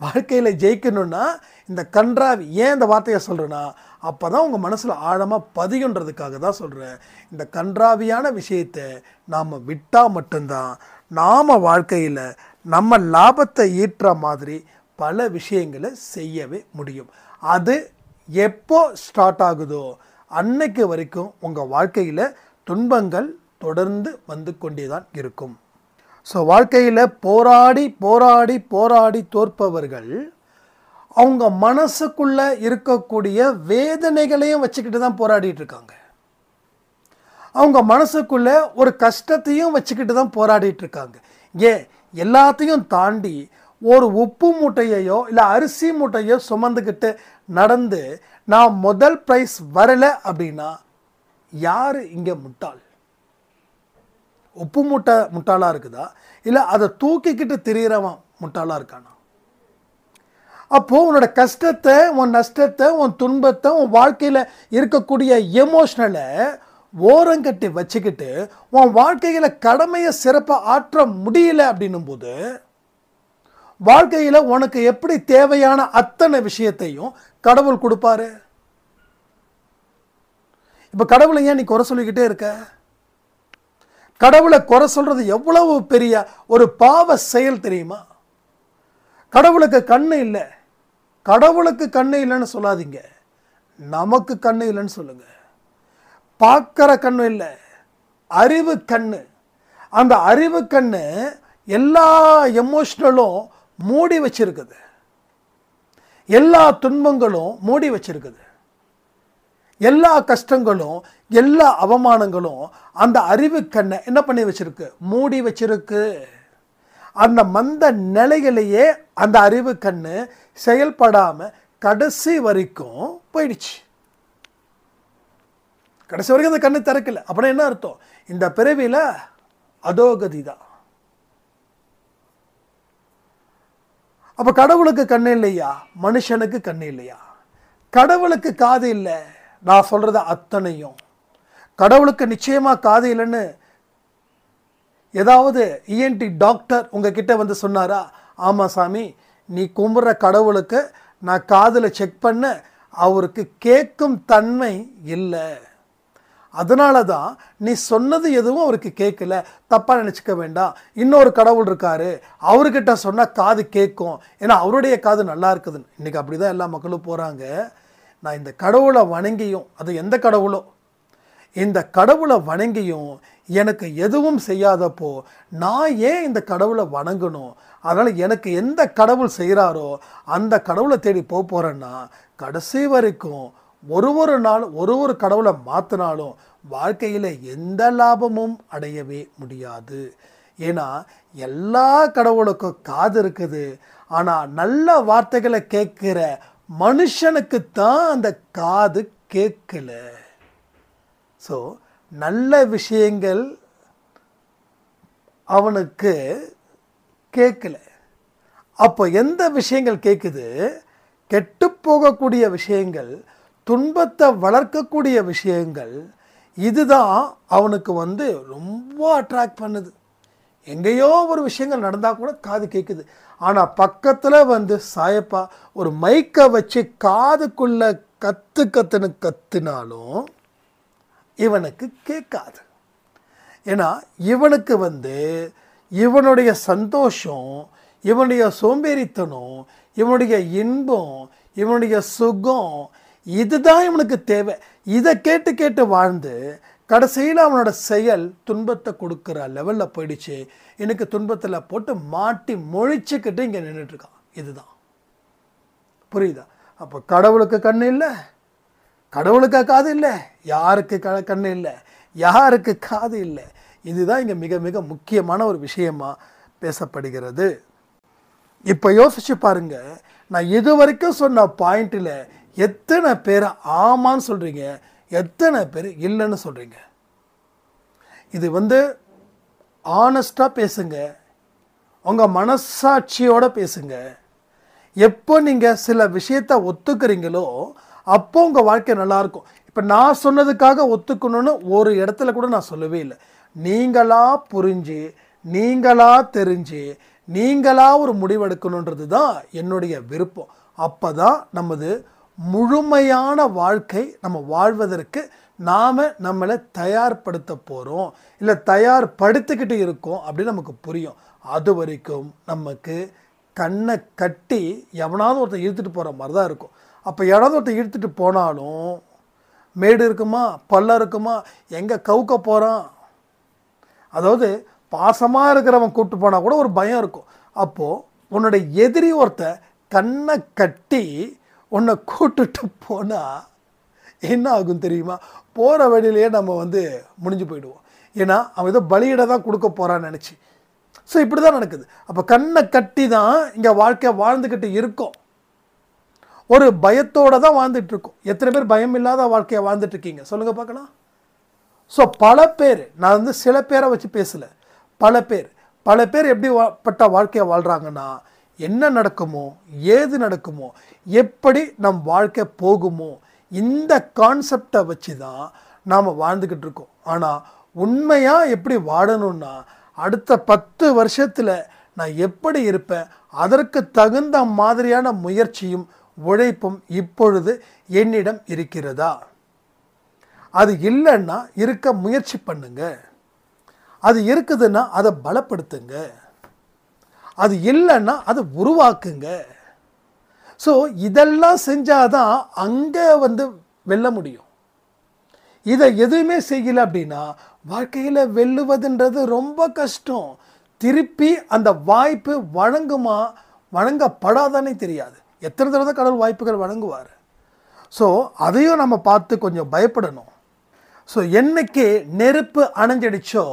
வாழ்க்கையில் ஜெயிக்கணும்னா இந்த கன்றாவி, ஏன் இந்த வார்த்தையை சொல்கிறேன்னா அப்போ தான் உங்கள் மனசில் ஆழமாக பதியுன்றதுக்காக தான் சொல்கிறேன். இந்த கன்றாவியான விஷயத்தை நாம் விட்டால் மட்டும்தான் நாம் வாழ்க்கையில் நம்ம லாபத்தை ஈட்டுற மாதிரி பல விஷயங்களை செய்யவே முடியும். அது எப்போ ஸ்டார்ட் ஆகுதோ அன்னைக்கு வரைக்கும் உங்கள் வாழ்க்கையில் துன்பங்கள் தொடர்ந்து வந்து கொண்டே தான் இருக்கும். ஸோ வாழ்க்கையில் போராடி போராடி போராடி தோற்பவர்கள் அவங்க மனசுக்குள்ளே இருக்கக்கூடிய வேதனைகளையும் வச்சுக்கிட்டு தான் போராடிட்டு இருக்காங்க. அவங்க மனசுக்குள்ளே ஒரு கஷ்டத்தையும் வச்சுக்கிட்டு தான் போராடிட்டு இருக்காங்க. ஏன் எல்லாத்தையும் தாண்டி ஒரு உப்பு மூட்டையோ இல்லை அரிசி மூட்டையோ சுமந்துக்கிட்டு நடந்து நான் முதல் ப்ரைஸ் வரலை அப்படின்னா யார் இங்கே முட்டாள்? உப்பு முட்டாளாக இருக்குதா, இல்லை அதை தூக்கிக்கிட்டு திரியிறவன் முட்டாளாக இருக்கானா? அப்போது உன்னோட கஷ்டத்தை, உன் நஷ்டத்தை, உன் துன்பத்தை, உன் வாழ்க்கையில் இருக்கக்கூடிய எமோஷ்னலை ஓரங்கட்டி வச்சுக்கிட்டு உன் வாழ்க்கையில் கடமையை சிறப்பாக ஆற்ற முடியல அப்படின்னும் போது வாழ்க்கையில் உனக்கு எப்படி தேவையான அத்தனை விஷயத்தையும் கடவுள் கொடுப்பாரு. இப்போ கடவுளை ஏன் நீ குறை சொல்லிக்கிட்டே இருக்க? கடவுளை குறை சொல்றது எவ்வளவு பெரிய ஒரு பாவ செயல் தெரியுமா? கடவுளுக்கு கண்ணு இல்லை, கடவுளுக்கு கண்ணு இல்லைன்னு சொல்லாதீங்க, நமக்கு கண்ணு இல்லைன்னு சொல்லுங்க. பார்க்குற கண்ணு இல்லை, அறிவு கண்ணு. அந்த அறிவு கண்ணு எல்லா எமோஷ்னலும் மூடி வச்சிருக்குது, எல்லா துன்பங்களும் மூடி வச்சிருக்குது, எல்லா கஷ்டங்களும் எல்லா அவமானங்களும் அந்த அறிவு கண்ணை என்ன பண்ணி வச்சிருக்கு? மூடி வச்சிருக்கு. அந்த மந்த நிலையிலேயே அந்த அறிவு கண்ணு செயல்படாம கடைசி வரைக்கும் போயிடுச்சு. கடைசி வரைக்கும் அந்த கண்ணு திறக்கல. அப்படின்னா என்ன அர்த்தம்? இந்த பிறவியில அதோகதி தான். அப்ப கடவுளுக்கு கண்ணு இல்லையா? மனுஷனுக்கு கண்ணு இல்லையா? கடவுளுக்கு காது இல்லை. நான் சொல்றது அத்தனையும் கடவுளுக்கு நிச்சயமா காது இல்லைன்னு ஏதாவது இஎன்டி டாக்டர் உங்ககிட்ட வந்து சொன்னாரா? ஆமாம் சாமி, நீ கும்பிட்ற கடவுளுக்கு நான் காதில் செக் பண்ண, அவருக்கு கேட்கும் தன்மை இல்லை, அதனால தான் நீ சொன்னது எதுவும் அவருக்கு கேட்கல, தப்பாக நினச்சிக்க வேண்டாம், இன்னொரு கடவுள் இருக்காரு, அவர்கிட்ட சொன்னால் காது கேட்கும், ஏன்னா அவருடைய காது நல்லா இருக்குதுன்னு. இன்றைக்கி அப்படி தான் எல்லா மக்களும் போகிறாங்க. நான் இந்த கடவுளை வணங்கியும், அது எந்த கடவுளோ, இந்த கடவுளை வணங்கியும் எனக்கு எதுவும் செய்யாதப்போ நான் ஏன் இந்த கடவுளை வணங்கணும்? அதனால் எனக்கு எந்த கடவுள் செய்கிறாரோ அந்த கடவுளை தேடி போகிறேன்னா கடைசி வரைக்கும் ஒரு நாள் ஒரு கடவுளை மாற்றினாலும் வாழ்க்கையில் எந்த லாபமும் அடையவே முடியாது. ஏன்னா எல்லா கடவுளுக்கும் காது இருக்குது, ஆனால் நல்ல வார்த்தைகளை கேட்குற மனுஷனுக்கு தான் அந்த காது கேட்கல. ஸோ நல்ல விஷயங்கள் அவனுக்கு கேட்கல. அப்போ எந்த விஷயங்கள் கேட்குது? கெட்டு போகக்கூடிய விஷயங்கள், துன்பத்தை வளர்க்கக்கூடிய விஷயங்கள், இதுதான் அவனுக்கு வந்து ரொம்ப அட்ராக்ட் பண்ணுது. எங்கேயோ ஒரு விஷயங்கள் நடந்தால் கூட காது கேட்குது. ஆனால் பக்கத்தில் வந்து சாயப்பா ஒரு மைக்கை வச்சு காதுக்குள்ள கத்துன்னு கத்துனாலும் இவனுக்கு கேட்காது. ஏன்னா இவனுக்கு வந்து இவனுடைய சந்தோஷம், இவனுடைய சோம்பேறித்தனம், இவனுடைய இன்பம், இவனுடைய சுகம், இதுதான் இவனுக்கு தேவை. இதை கேட்டு கேட்டு வாழ்ந்து கடைசியில் அவனோட செயல் துன்பத்தை கொடுக்குற லெவலில் போயிடுச்சு. எனக்கு துன்பத்தில் போட்டு மாட்டி மொழிச்சுக்கிட்டு இங்கே நின்றுட்டுருக்கான். இதுதான் புரியுதா? அப்போ கடவுளுக்கு கண்ணு இல்லை, கடவுளுக்கு காது இல்லை, யாருக்கு கண்ணு இல்லை, யாருக்கு காது இல்லை. இதுதான் இங்கே மிக மிக முக்கியமான ஒரு விஷயமா பேசப்படுகிறது. இப்போ யோசிச்சு பாருங்க, நான் இது வரைக்கும் சொன்ன பாயிண்டில் எத்தனை பேர் ஆமான்னு சொல்கிறீங்க, எத்தனை பேர் இல்லைன்னு சொல்கிறீங்க? இது வந்து ஆனஸ்டாக பேசுங்க, உங்கள் மனசாட்சியோடு பேசுங்க. எப்போ நீங்கள் சில விஷயத்தை ஒத்துக்கிறீங்களோ அப்போ உங்கள் வாழ்க்கை நல்லாயிருக்கும். இப்போ நான் சொன்னதுக்காக ஒத்துக்கணும்னு ஒரு இடத்துல கூட நான் சொல்லவே இல்லை. நீங்களாக புரிஞ்சு, நீங்களாக தெரிஞ்சு, நீங்களாக ஒரு முடிவெடுக்கணுன்றது தான் என்னுடைய விருப்பம். அப்போ தான் நமது முழுமையான வாழ்க்கை நம்ம வாழ்வதற்கு நாம் நம்மளை தயார்படுத்த போகிறோம், இல்லை தயார்படுத்திக்கிட்டு இருக்கோம் அப்படின்னு நமக்கு புரியும். அது வரைக்கும் நமக்கு கண்ணை கட்டி எவனாவது ஒருத்தர் இழுத்துட்டு போகிற மாதிரி தான் இருக்கும். அப்போ யாராவது ஒருத்தர் இழுத்துட்டு போனாலும் மேடு இருக்குமா, பள்ளம் இருக்குமா, எங்கே கவுக்க போகிறான், அதாவது பாசமாக இருக்கிறவன் கூப்பிட்டு போனால் கூட ஒரு பயம் இருக்கும். அப்போது உன்னுடைய எதிரி ஒருத்தர் கண்ணை கட்டி உன்னை கூட்டுட்டு போனால் என்ன ஆகும் தெரியுமா? போகிற வழியிலேயே நம்ம வந்து முடிஞ்சு போயிடுவோம். ஏன்னா அவன் ஏதோ பலியிட தான் கொடுக்க போகிறான்னு நினச்சி. ஸோ இப்படி தான் நடக்குது. அப்போ கண்ணை கட்டி தான் இங்கே வாழ்க்கையை வாழ்ந்துக்கிட்டு இருக்கோம். ஒரு பயத்தோடு தான் வாழ்ந்துட்டுருக்கோம். எத்தனை பேர் பயம் இல்லாத வாழ்க்கையை வாழ்ந்துட்டுருக்கீங்க சொல்லுங்கள் பார்க்கலாம். ஸோ பல பேர், நான் வந்து சில பேரை வச்சு பேசலை, பல பேர் எப்படி பட்ட வாழ்க்கையை வாழ்கிறாங்கன்னா, என்ன நடக்குமோ ஏது நடக்குமோ எப்படி நம் வாழ்க்கை போகுமோ இந்த கான்செப்டை வச்சு தான் நாம் வாழ்ந்துக்கிட்டு இருக்கோம். ஆனால் உண்மையாக எப்படி வாழணும்னா, அடுத்த 10 வருஷத்தில் நான் எப்படி இருப்பேன், அதற்கு தகுந்த மாதிரியான முயற்சியும் உழைப்பும் இப்பொழுது என்னிடம் இருக்கிறதா? அது இல்லைன்னா இருக்க முயற்சி பண்ணுங்க, அது இருக்குதுன்னா அதை பலப்படுத்துங்க, அது இல்லைன்னா அதை உருவாக்குங்க. ஸோ இதெல்லாம் செஞ்சாதான் அங்கே வந்து வெல்ல முடியும். இதை எதுவுமே செய்யலை அப்படின்னா வாழ்க்கையில் வெல்லுவதுன்றது ரொம்ப கஷ்டம். திருப்பி அந்த வாய்ப்பு வழங்குமா வழங்கப்படாதானே தெரியாது. எத்தனை தடவை தான் கடவுள் வாய்ப்புகள் வழங்குவார். ஸோ அதையும் நம்ம பார்த்து கொஞ்சம் பயப்படணும். ஸோ என்னைக்கு நெருப்பு அணைஞ்சிடுச்சோ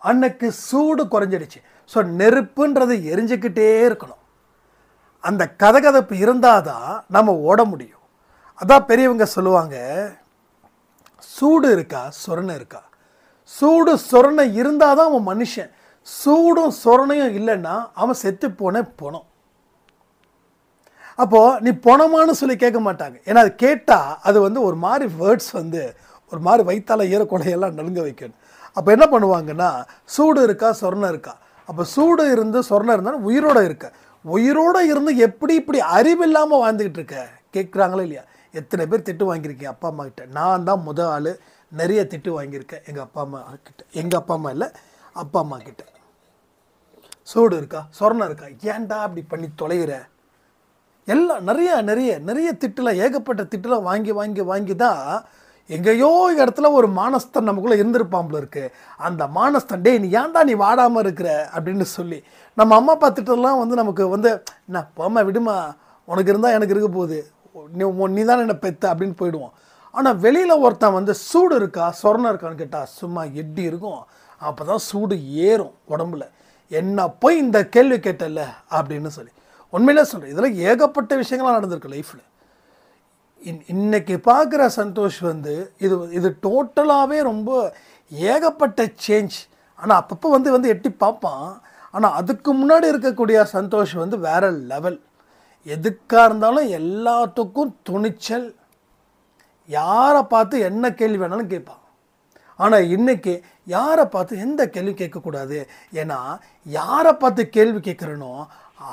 அன்னைக்கு சூடு குறைஞ்சிடுச்சு. ஸோ நெருப்புன்றது எரிஞ்சுக்கிட்டே இருக்கணும். அந்த கதகதப்பு இருந்தால் தான் நம்ம ஓட முடியும். அதான் பெரியவங்க சொல்லுவாங்க, சூடு இருக்கா சொரணை இருக்கா. சூடு சொரணை இருந்தால் தான் அவன் மனுஷன். சூடும் சொரணையும் இல்லைன்னா அவன் செத்து போனோம். அப்போது நீ போனமானு சொல்லி கேட்க மாட்டாங்க. ஏன்னா அது கேட்டால் அது வந்து ஒரு மாதிரி வேர்ட்ஸ் வந்து ஒரு மாதிரி வயிற்றால ஈரக்குலையெல்லாம் நடுங்க வைக்கணும். அப்போ என்ன பண்ணுவாங்கன்னா, சூடு இருக்கா சொரணை இருக்கா. அப்போ சூடு இருந்து சொரணை இருந்தாலும் உயிரோடு இருந்து எப்படி இப்படி அறிவில்லாமல் வாழ்ந்துக்கிட்டு இருக்க கேட்குறாங்களோ இல்லையா? எத்தனை பேர் திட்டு வாங்கியிருக்கேன் அப்பா அம்மா கிட்ட. நான் தான் முதல் ஆள் நிறைய திட்டு வாங்கியிருக்கேன் எங்கள் அப்பா அம்மா கிட்ட. எங்கள் அப்பா அம்மா இல்லை, அப்பா அம்மா கிட்ட. சூடு இருக்கா சொரணை இருக்கா, ஏன்டா அப்படி பண்ணி தொலைகிற, எல்லாம் நிறைய திட்டுலாம், ஏகப்பட்ட திட்டுலாம் வாங்கி தான் எங்கேயோ இடத்துல ஒரு மானஸ்தன் நமக்குள்ளே இருந்திருப்பாம்புல இருக்கு. அந்த மானஸ்தன், டே நீ ஏன்டா நீ வாடாமல் இருக்கிற அப்படின்னு சொல்லி நம்ம அம்மா அப்பா திட்டம்லாம் வந்து நமக்கு வந்து, என்ன போம்மா விடுமா, உனக்கு இருந்தால் எனக்கு இருக்க போகுது, நீ தான் என்ன பெத்த அப்படின்னு போயிடுவோம். ஆனால் வெளியில் ஒருத்தன் வந்து சூடு இருக்கா சொரணை இருக்கான்னு கேட்டால் சும்மா எட்டி இருக்கும். அப்போ தான் சூடு ஏறும் உடம்புல. என்ன போய் இந்த கேள்வி கேட்டல அப்படின்னு சொல்லி உண்மையிலே சொல்கிறேன். இதில் ஏகப்பட்ட விஷயங்கள்லாம் நடந்திருக்கு லைஃப்பில். இன்னைக்கு பார்க்குற சந்தோஷ் வந்து இது டோட்டலாகவே ரொம்ப ஏகப்பட்ட சேஞ்ச். ஆனால் அப்பப்போ வந்து எட்டி பார்ப்பான். ஆனால் அதுக்கு முன்னாடி இருக்கக்கூடிய சந்தோஷ் வந்து வேற லெவல். எதுக்காக இருந்தாலும் எல்லாத்துக்கும் துணிச்சல், யாரை பார்த்து என்ன கேள்வி வேணாலும் கேட்பான். ஆனால் இன்றைக்கி யாரை பார்த்து எந்த கேள்வி கேட்கக்கூடாது. ஏன்னா யாரை பார்த்து கேள்வி கேட்குறனோ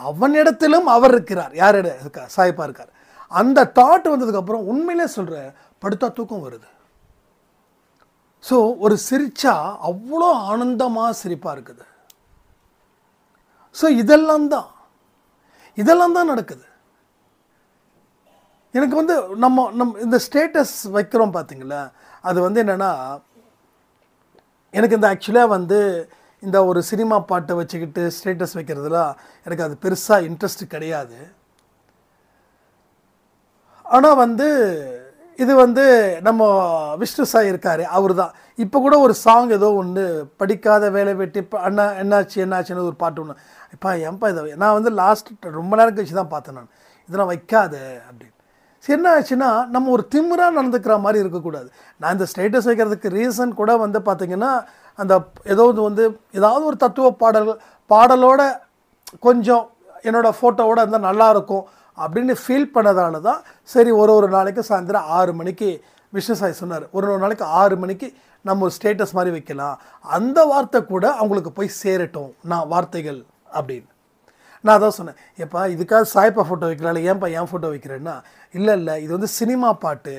அவனிடத்திலும் அவர் இருக்கிறார். யார் இருக்கார்? சாய்ப்பா இருக்கார். அந்த தாட் வந்ததுக்கப்புறம் உண்மையிலே சொல்கிறேன், படுத்தா தூக்கம் வருது. ஸோ ஒரு சிரிச்சா அவ்வளோ ஆனந்தமாக சிரிப்பாக இருக்குது. ஸோ இதெல்லாம் தான் நடக்குது. எனக்கு வந்து நம்ம இந்த ஸ்டேட்டஸ் வைக்கிறோம் பார்த்தீங்களா, அது வந்து என்னென்னா, எனக்கு இந்த ஆக்சுவலாக வந்து இந்த ஒரு சினிமா பாட்டை வச்சுக்கிட்டு ஸ்டேட்டஸ் வைக்கிறதுலாம் எனக்கு அது பெருசாக இன்ட்ரெஸ்ட் கிடையாது. ஆனால் வந்து இது வந்து நம்ம விஷ்ணு சாய் இருக்கார், அவர் தான் இப்போ கூட ஒரு சாங் ஏதோ ஒன்று, படிக்காத வேலை வெட்டி அண்ணா என்னாச்சுன்னு ஒரு பாட்டு ஒன்று. இப்போ ஏன்பா இதை நான் வந்து லாஸ்ட் ரொம்ப நேரம் கழிச்சு தான் பார்த்தேன். நான் இதெல்லாம் வைக்காத அப்படின்னு. சரி, என்ன ஆச்சுன்னா நம்ம ஒரு திமிராக நடந்துக்கிற மாதிரி இருக்கக்கூடாது. நான் இந்த ஸ்டேட்டஸ் வைக்கிறதுக்கு ரீசன் கூட வந்து பார்த்திங்கன்னா, அந்த ஏதாவது ஒரு தத்துவ பாடலோட கொஞ்சம் என்னோடய ஃபோட்டோவோடு இருந்தால் நல்லாயிருக்கும் அப்படின்னு ஃபீல் பண்ணதால தான் சரி ஒரு நாளைக்கு சாயந்தரம் 6 மணிக்கு விஷ்ணு சாய் சொன்னார், ஒரு நாளைக்கு 6 மணிக்கு நம்ம ஒரு ஸ்டேட்டஸ் மாதிரி வைக்கலாம், அந்த வார்த்தை கூட அவங்களுக்கு போய் சேரட்டும் நான் வார்த்தைகள் அப்படின்னு. நான் அதான் சொன்னேன், ஏப்பா இதுக்காக சாய்ப்பா ஃபோட்டோ வைக்கலாம்ல, ஏன்ப்பா என் ஃபோட்டோ வைக்கிறேன்னா, இல்லை இது வந்து சினிமா பாட்டு,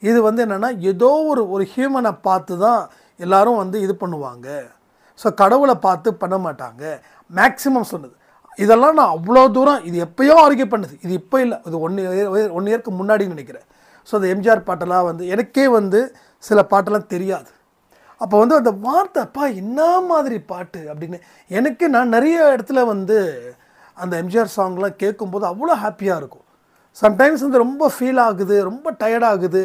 இது வந்து என்னென்னா ஏதோ ஒரு ஹியூமனை பார்த்து தான் எல்லோரும் வந்து இது பண்ணுவாங்க. ஸோ கடவுளை பார்த்து பண்ண மாட்டாங்க மேக்ஸிமம் சொன்னது. இதெல்லாம் நான் அவ்வளோ தூரம் இது எப்போயோ ஆர்கியூ பண்ணது, இது இப்போ இல்லை, இது 1 இயருக்கு முன்னாடின்னு நினைக்கிறேன். ஸோ அந்த எம்ஜிஆர் பாட்டெல்லாம் வந்து எனக்கே வந்து சில பாட்டெல்லாம் தெரியாது. அப்போ வந்து அந்த வார்த்தை அப்பா என்ன மாதிரி பாட்டு அப்படின்னு எனக்கு நான் நிறைய இடத்துல வந்து அந்த எம்ஜிஆர் சாங்லாம் கேட்கும்போது அவ்வளோ ஹாப்பியாக இருக்கும். சம்டைம்ஸ் வந்து ரொம்ப ஃபீல் ஆகுது, ரொம்ப டயர்டாகுது,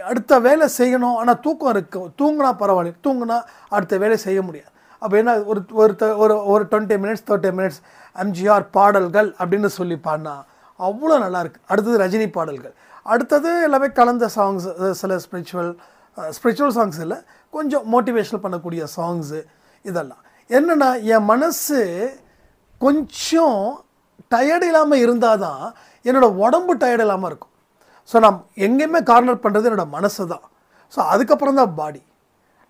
அடுத்த வேலை செய்யணும், ஆனால் தூக்கம் இருக்கும், தூங்கினா பரவாயில்ல, தூங்கினா அடுத்த வேலை செய்ய முடியாது. அப்போ என்ன ஒரு 20 மினிட்ஸ் 30 மினிட்ஸ் எம்ஜிஆர் பாடல்கள் அப்படின்னு சொல்லி பாடினா அவ்வளோ நல்லாயிருக்கு. அடுத்தது ரஜினி பாடல்கள், அடுத்தது எல்லாமே கலந்த சாங்ஸ், சில ஸ்பிரிச்சுவல் ஸ்பிரிச்சுவல் சாங்ஸ் இல்லை, கொஞ்சம் மோட்டிவேஷனல் பண்ணக்கூடிய சாங்ஸு இதெல்லாம். என்னென்னா என் மனசு கொஞ்சம் டயர்டு இல்லாமல் இருந்தால் தான் என்னோடய உடம்பு டயர்டு இல்லாமல் இருக்கும். ஸோ நான் எங்கேயுமே கார்னர் பண்ணுறது என்னோடய மனசு தான். ஸோ அதுக்கப்புறம் தான் பாடி.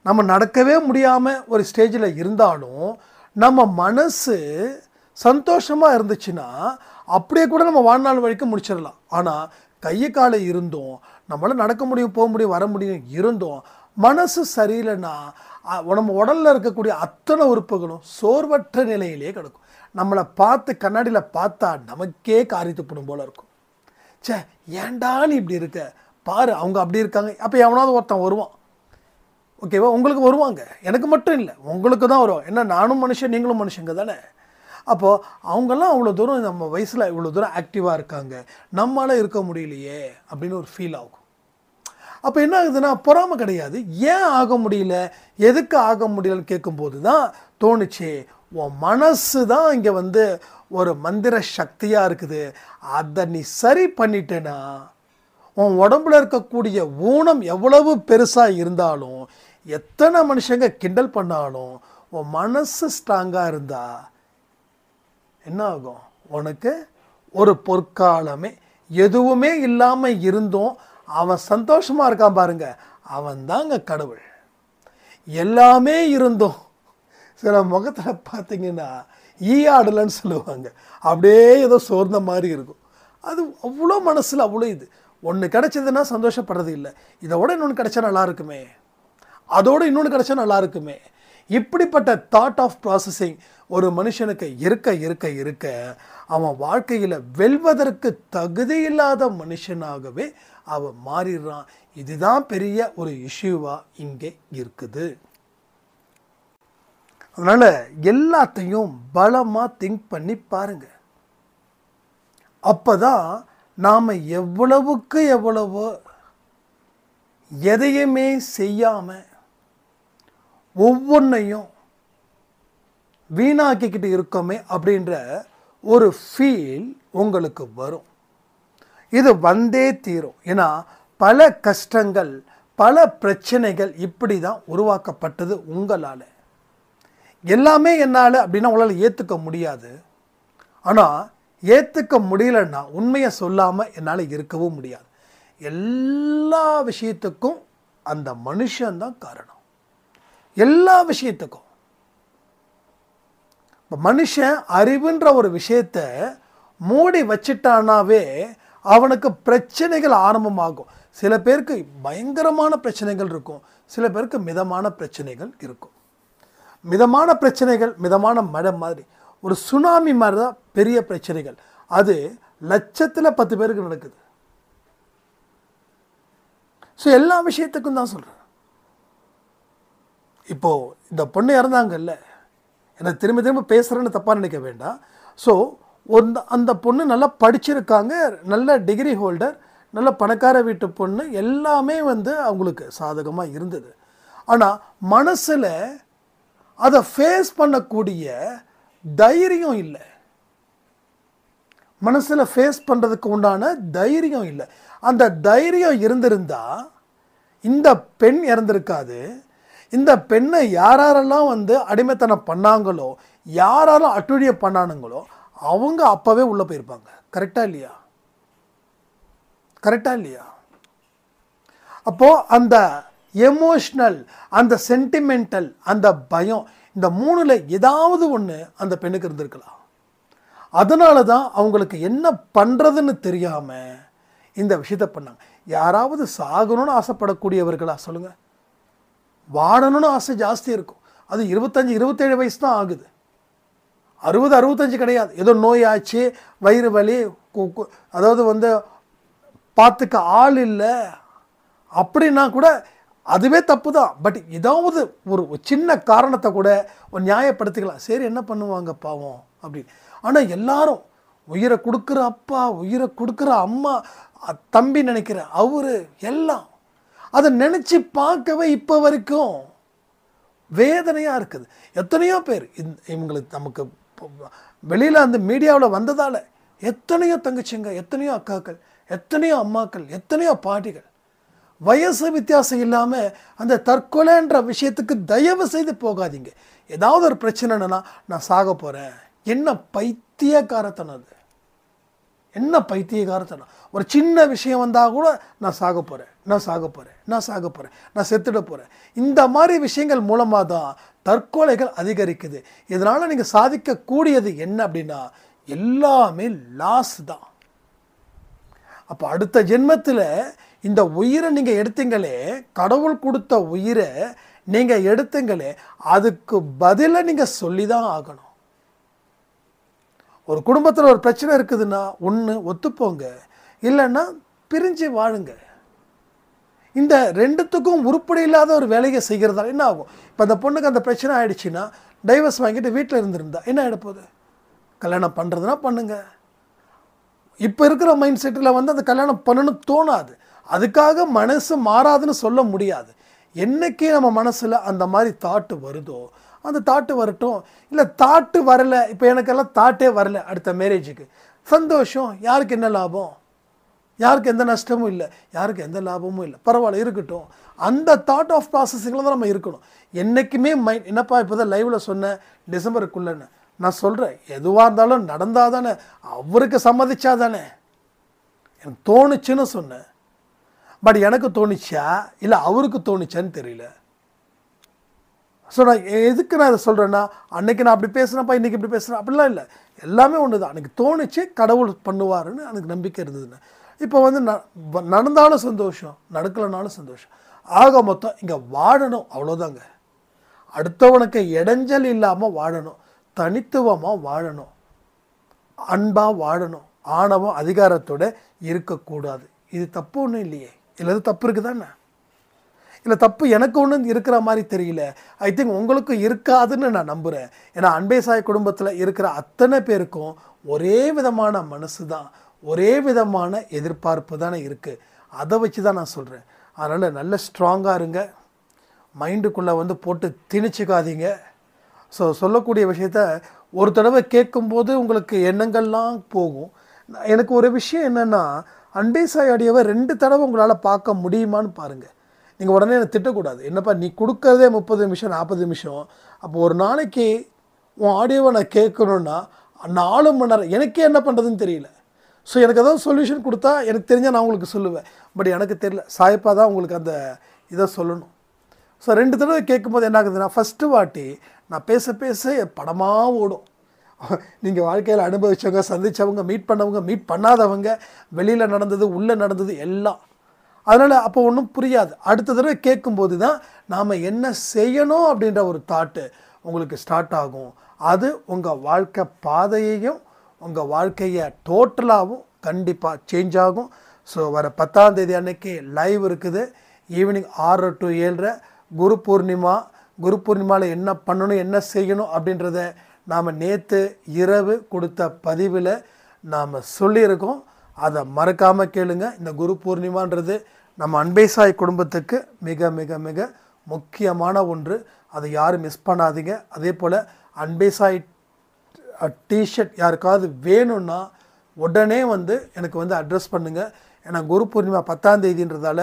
நம்ம நடக்கவே முடியாமல் ஒரு ஸ்டேஜில் இருந்தாலும் நம்ம மனசு சந்தோஷமாக இருந்துச்சுன்னா அப்படியே கூட நம்ம வாழ்நாள் வரைக்கும் முடிச்சிடலாம். ஆனால் கையை காலை இருந்தோம், நம்மளால் நடக்க முடியும், போக முடியும், வர முடியும் இருந்தோம், மனசு சரியில்லைன்னா நம்ம உடலில் இருக்கக்கூடிய அத்தனை உறுப்புகளும் சோர்வற்ற நிலையிலே கிடக்கும். நம்மளை பார்த்து கண்ணாடியில் பார்த்தா நமக்கே காரித்துப்படும் போல் இருக்கும். சே ஏன்டா நீ இப்படி இருக்க பாரு, அவங்க அப்படி இருக்காங்க. அப்போ எவனாவது ஒருத்தன் வருவான், ஓகேவா? உங்களுக்கு வருவாங்க, எனக்கு மட்டும் இல்லை, உங்களுக்கு தான் வருவாங்க. ஏன்னா நானும் மனுஷன், நீங்களும் மனுஷங்க தானே. அப்போது அவங்கெல்லாம் அவ்வளோ தூரம் நம்ம வயசில் இவ்வளோ தூரம் ஆக்டிவாக இருக்காங்க, நம்மளால் இருக்க முடியலையே அப்படின்னு ஒரு ஃபீல் ஆகும். அப்போ என்ன ஆகுதுன்னா பொறாமை கிடையாது. ஏன் ஆக முடியல, எதுக்கு ஆக முடியலன்னு கேட்கும்போது தான் தோணுச்சு, உன் மனசு தான் இங்கே வந்து ஒரு மந்திர சக்தியாக இருக்குது. அதை நீ சரி பண்ணிட்டேன்னா உன் உடம்புல இருக்கக்கூடிய ஊனம் எவ்வளவு பெருசாக இருந்தாலும், எத்தனை மனுஷங்க கிண்டல் பண்ணாலும், உன் மனசு ஸ்ட்ராங்காக இருந்தா என்ன ஆகும்? உனக்கு ஒரு பொற்காலமே எதுவுமே இல்லாமல் இருந்தோம் அவன் சந்தோஷமாக இருக்கான் பாருங்க, அவன் தாங்க கடவுள். எல்லாமே இருந்தோம் சில முகத்தில் பார்த்தீங்கன்னா ஈயாடலன்னு சொல்லுவாங்க, அப்படியே ஏதோ சோர்ந்த மாதிரி இருக்கும். அது அவ்வளோ மனசில் அவ்வளோ இது. ஒன்று கிடச்சதுன்னா சந்தோஷப்படுறது இல்லை, இதோட இன்னொன்று கிடச்சா நல்லா இருக்குமே, அதோடு இன்னொன்று கிடச்சா நல்லா இருக்குமே. இப்படிப்பட்ட தாட் ஆஃப் ப்ராசஸிங் ஒரு மனுஷனுக்கு இருக்க இருக்க இருக்க அவன் வாழ்க்கையில் வெல்வதற்கு தகுதியில்லாத மனுஷனாகவே அவன் மாறிடுறான். இதுதான் பெரிய ஒரு இஷ்யூவாக இங்கே இருக்குது. அதனால் எல்லாத்தையும் பலமாக திங்க் பண்ணி பாருங்க. அப்போ தான் நாம் எவ்வளவுக்கு எவ்வளவோ எதையுமே செய்யாமல் ஒவ்வொன்றையும் வீணாக்கிக்கிட்டு இருக்கோமே அப்படின்ற ஒரு ஃபீல் உங்களுக்கு வரும். இது வந்தே தீரும். ஏன்னா பல கஷ்டங்கள், பல பிரச்சனைகள் இப்படி தான் உருவாக்கப்பட்டது உங்களால். எல்லாமே என்னால் அப்படின்னா உங்களால் ஏற்றுக்க முடியாது. ஆனால் ஏற்றுக்க முடியலன்னா உண்மையை சொல்லாமல் என்னால் இருக்கவும் முடியாது. எல்லா விஷயத்துக்கும் அந்த மனுஷன்தான் காரணம், எல்லா விஷயத்துக்கும். இப்போ மனுஷன் அறிவுன்ற ஒரு விஷயத்தை மூடி வச்சிட்டானாவே அவனுக்கு பிரச்சனைகள் ஆரம்பமாகும். சில பேருக்கு பயங்கரமான பிரச்சனைகள் இருக்கும், சில பேருக்கு மிதமான பிரச்சனைகள் இருக்கும். மிதமான பிரச்சனைகள் மிதமான மழை மாதிரி, ஒரு சுனாமி மாதிரி தான் பெரிய பிரச்சனைகள். அது லட்சத்தில் 10 பேருக்கு நடக்குது. ஸோ எல்லா விஷயத்துக்கும் தான் சொல்கிறேன். இப்போது இந்த பொண்ணு இறந்தாங்கல்ல, எனக்கு திரும்ப திரும்ப பேசுகிறேன்னு தப்பாக நினைக்க வேண்டாம். ஸோ அந்த பொண்ணு நல்லா படிச்சிருக்காங்க, நல்ல டிகிரி ஹோல்டர், நல்ல பணக்கார வீட்டு பொண்ணு, எல்லாமே வந்து அவங்களுக்கு சாதகமாக இருந்தது. ஆனால் மனசில் அதை ஃபேஸ் பண்ணக்கூடிய தைரியம் இல்லை, மனசில் ஃபேஸ் பண்ணுறதுக்கு உண்டான தைரியம் இல்லை. அந்த தைரியம் இருந்திருந்தால் இந்த பெண் இறந்திருக்காது. இந்த பெண்ணை யாரெல்லாம் வந்து அடிமைத்தனம் பண்ணாங்களோ, யாரெல்லாம் அட்டுழியம் பண்ணானுங்களோ அவங்க அப்போவே உள்ளே போயிருப்பாங்க. கரெக்டாக இல்லையா? கரெக்டாக இல்லையா? அப்போது அந்த எமோஷ்னல், அந்த சென்டிமெண்டல், அந்த பயம், இந்த 3ல் ஏதாவது ஒன்று அந்த பெண்ணுக்கு இருந்திருக்கலாம். அதனால தான் அவங்களுக்கு என்ன பண்ணுறதுன்னு தெரியாமல் இந்த விஷயத்தை பண்ணாங்க. யாராவது சாகணும்னு ஆசைப்படக்கூடியவர்களா சொல்லுங்கள்? வாழணும்னு ஆசை ஜாஸ்தி இருக்கும். அது 25-27 வயசு தான் ஆகுது, 60-65 கிடையாது. ஏதோ நோய் ஆச்சு, வயிறு வலி, அதாவது வந்து பார்த்துக்க ஆள் இல்லை அப்படின்னா கூட அதுவே தப்பு தான். பட் ஏதாவது ஒரு சின்ன காரணத்தை கூட ஒரு நியாயப்படுத்திக்கலாம். சரி என்ன பண்ணுவாங்க பாவம் அப்படின்னு. ஆனால் எல்லாரும் உயிரை கொடுக்குற அப்பா, உயிரை கொடுக்குற அம்மா, தம்பி நினைக்கிற அவரு, எல்லாம் அதை நினச்சி பார்க்கவே இப்போ வரைக்கும் வேதனையாக இருக்குது. எத்தனையோ பேர் இவங்களுக்கு நமக்கு வெளியில் அந்த மீடியாவில் வந்ததால் எத்தனையோ தங்கச்சிங்க, எத்தனையோ அக்காக்கள், எத்தனையோ அம்மாக்கள், எத்தனையோ பாட்டிகள் வயசு வித்தியாசம் இல்லாமல் அந்த தற்கொலைன்ற விஷயத்துக்கு தயவு செய்து போகாதீங்க. ஏதாவது ஒரு பிரச்சனைனா நான் சாக போகிறேன், என்ன பைத்தியக்காரத்தனம் அது, என்ன பைத்தியக்காரத்தனம். ஒரு சின்ன விஷயம் வந்தால் கூட நான் சாக போகிறேன், நான் சாக போகிறேன், நான் சாக போகிறேன், நான் செத்துட போகிறேன். இந்த மாதிரி விஷயங்கள் மூலமாக தான் தற்கொலைகள் அதிகரிக்குது. இதனால் நீங்கள் சாதிக்கக்கூடியது என்ன அப்படின்னா எல்லாமே லாஸ் தான். அப்போ அடுத்த ஜென்மத்தில் இந்த உயிரை நீங்கள் எடுத்தீங்களே, கடவுள் கொடுத்த உயிரை நீங்கள் எடுத்தீங்களே, அதுக்கு பதிலை நீங்கள் சொல்லி தான் ஆகணும். ஒரு குடும்பத்தில் ஒரு பிரச்சனை இருக்குதுன்னா ஒன்று ஒத்துப்போங்க, இல்லைன்னா பிரிஞ்சு வாழுங்க. இந்த ரெண்டுத்துக்கும் உருப்படி இல்லாத ஒரு வேலையை செய்கிறதால என்ன ஆகும்? இப்போ அந்த பொண்ணுக்கு அந்த பிரச்சனை ஆகிடுச்சின்னா டைவர்ஸ் வாங்கிட்டு வீட்டில் இருந்திருந்தா என்ன ஆகிடப்போகுது? கல்யாணம் பண்ணுறதுனா பண்ணுங்க. இப்போ இருக்கிற மைண்ட் செட்டில் வந்து அந்த கல்யாணம் பண்ணணும்னு தோணாது. அதுக்காக மனசு மாறாதுன்னு சொல்ல முடியாது. என்றைக்கே நம்ம மனசில் அந்த மாதிரி தாட்டு வருதோ அந்த தாட்டு வரட்டும். இல்லை தாட்டு வரலை, இப்போ எனக்கெல்லாம் தாட்டே வரலை அடுத்த மேரேஜுக்கு, சந்தோஷம். யாருக்கு என்ன லாபம்? யாருக்கு எந்த நஷ்டமும் இல்லை, யாருக்கு எந்த லாபமும் இல்லை, பரவாயில்ல இருக்கட்டும். அந்த தாட் ஆஃப் ப்ராசஸிங்கில் தான் நம்ம இருக்கணும் என்றைக்குமே. மைண்ட் என்னப்பா இப்போ தான் லைவில் சொன்னேன் டிசம்பருக்குள்ளேன்னு, நான் சொல்கிறேன் எதுவாக இருந்தாலும் நடந்தால் தானே, அவருக்கு சம்மதிச்சா தானே. எனக்கு தோணுச்சுன்னு சொன்னேன், பட் எனக்கு தோணுச்சா இல்லை அவருக்கு தோணுச்சான்னு தெரியல. ஸோ நான் எதுக்கு நான் இதை சொல்கிறேன்னா, அன்றைக்கி நான் அப்படி பேசுகிறேன்ப்பா இன்றைக்கி இப்படி பேசுகிறேன் அப்படிலாம் இல்லை, எல்லாமே ஒன்று தான். அன்றைக்கி தோணுச்சு கடவுள் பண்ணுவாருன்னு எனக்கு நம்பிக்கை இருந்ததுன்னு. இப்போ வந்து நடந்தாலும் சந்தோஷம், நடக்கலைனாலும் சந்தோஷம். ஆக மொத்தம் இங்கே வாழணும், அவ்வளோதாங்க. அடுத்தவனுக்கு இடைஞ்சல் இல்லாமல் வாழணும், தனித்துவமாக வாழணும், அன்பாக வாழணும், ஆணவம் அதிகாரத்தோடு இருக்கக்கூடாது. இது தப்பு ஒன்றும் இல்லையே, இல்லை தப்பு இருக்குதானே? இல்லை தப்பு எனக்கு ஒன்றும் இருக்கிற மாதிரி தெரியல. ஐ திங்க் உங்களுக்கு இருக்காதுன்னு நான் நம்புகிறேன். ஏன்னா அன்பே சாய் குடும்பத்தில் இருக்கிற அத்தனை பேருக்கும் ஒரே விதமான மனசு தான், ஒரே விதமான எதிர்பார்ப்பு தானே இருக்குது. அதை வச்சு தான் நான் சொல்கிறேன். அதனால் நல்ல ஸ்ட்ராங்காக இருங்க, மைண்டுக்குள்ளே வந்து போட்டு திணிச்சிக்காதீங்க. ஸோ சொல்லக்கூடிய விஷயத்த ஒரு தடவை கேட்கும்போது உங்களுக்கு எண்ணங்கள்லாம் போகும். எனக்கு ஒரு விஷயம் என்னென்னா, அன்பே சாய் ஆடியோவை 2 தடவை உங்களால் பார்க்க முடியுமான்னு பாருங்கள். நீங்கள் உடனே என்னை திட்டக்கூடாது. என்னப்பா நீ கொடுக்கறதே 30 நிமிஷம் 40 நிமிஷம், அப்போ ஒரு நாளைக்கு உன் ஆடியோவை நான் கேட்கணுன்னா 4 மணி நேரம், எனக்கே என்ன பண்ணுறதுன்னு தெரியல. ஸோ எனக்கு ஏதாவது சொல்யூஷன் கொடுத்தா எனக்கு தெரிஞ்சால் நான் உங்களுக்கு சொல்லுவேன். பட் எனக்கு தெரியல, சாய்ப்பா தான் உங்களுக்கு அந்த இதை சொல்லணும். ஸோ 2 தடவை கேட்கும்போது என்ன ஆகுதுன்னா, ஃபஸ்ட்டு வாட்டி நான் பேச பேச படமாக ஓடும். நீங்கள் வாழ்க்கையில் அனுபவித்தவங்க, சந்தித்தவங்க, மீட் பண்ணவங்க, மீட் பண்ணாதவங்க, வெளியில் நடந்தது, உள்ளே நடந்தது எல்லாம். அதனால் அப்போ ஒன்றும் புரியாது. அடுத்த தடவை கேட்கும்போது தான் நாம் என்ன செய்யணும் அப்படின்ற ஒரு தாட்டு உங்களுக்கு ஸ்டார்ட் ஆகும். அது உங்கள் வாழ்க்கை பாதையையும் உங்கள் வாழ்க்கையை டோட்டலாகவும் கண்டிப்பாக சேஞ்ச் ஆகும். ஸோ வர 10ஆம் தேதி அன்னைக்கு லைவ் இருக்குது, ஈவினிங் 6 to 7 குரு பூர்ணிமா. குரு பூர்ணிமாவில் என்ன பண்ணணும் என்ன செய்யணும் அப்படின்றத நாம் நேற்று இரவு கொடுத்த பதிவில் நாம் சொல்லியிருக்கோம். அதை மறக்காமல் கேளுங்க. இந்த குரு பூர்ணிமான்றது நம்ம அன்பே சாய் குடும்பத்துக்கு மிக மிக மிக முக்கியமான ஒன்று. அதை யாரும் மிஸ் பண்ணாதீங்க. அதே போல் அன்பே சாய் டிஷர்ட் யாருக்காவது வேணும்னா உடனே வந்து எனக்கு வந்து அட்ரஸ் பண்ணுங்கள். ஏன்னா குரு பூர்ணிமா 10ஆம் தேதின்றதால